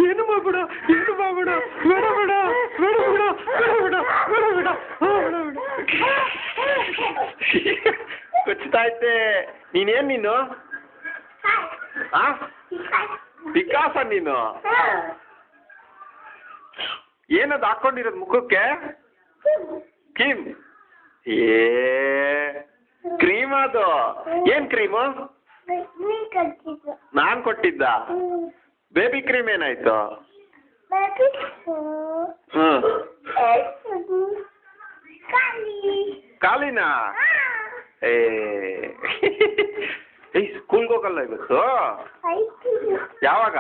ಏನು ಮಾಡ್ಬೇಡ ಬೇಡ ಬೇಡ ಬೇಡ ಬೇಡ ಬೇಡ ಬೇಡ ಬೇಡ ಖಚಿತ ಐತೆ ನೀನೇನು ನೀನು ವಿಕಾಸ ನೀನು ಏನದು ಹಾಕೊಂಡಿರೋದು ಮುಖಕ್ಕೆ ಕ್ರೀಮ್ ಕ್ರೀಮ್ ಅದು ಏನ್ ಕ್ರೀಮು ನಾನ್ ಕೊಟ್ಟಿದ್ದ ಬೇಬಿ ಕ್ರೀಮ್ ಏನಾಯ್ತು ಖಾಲಿನಾ ಸ್ಕೂಲ್ಗೆ ಹೋಗಲ್ಲ ಇವತ್ತು ಯಾವಾಗ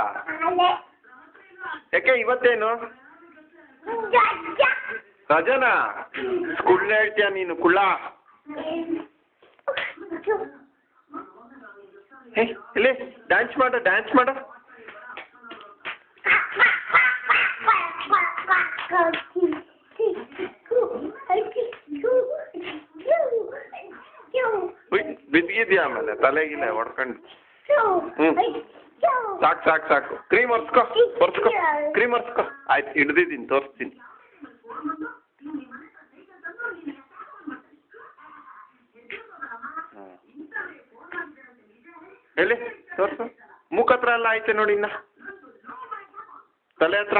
ಯಾಕೆ ಇವತ್ತೇನು ರಜನಾ ಸ್ಕೂಲ್ ಹೇಳ್ತೀಯ ನೀನು ಕುಳ್ಳ ಇಲ್ಲಿ ಡ್ಯಾನ್ಸ್ ಮಾಡು ಬಿದ್ದಿದ್ಯಾ ಆಮೇಲೆ ತಲೆಗಿಲ್ಲ ಹೊಡ್ಕೊಂಡು ಸಾಕು ಕ್ರೀಮ್ ಒರ್ಸ್ಕೊ ಕ್ರೀಮ್ ಒರ್ಸ್ಕೊ ಆಯ್ತು ಹಿಡ್ದಿದ್ದೀನಿ ತೋರಿಸ್ತೀನಿ ಎಲ್ಲಿ ತೋರ್ಸು ಮೂಕ್ ಹತ್ರ ಎಲ್ಲ ಐತೆ ನೋಡಿ ಇನ್ನ ತಲೆ ಹತ್ರ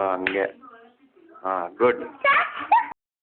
ಹಂಗೆ ಗುಡ್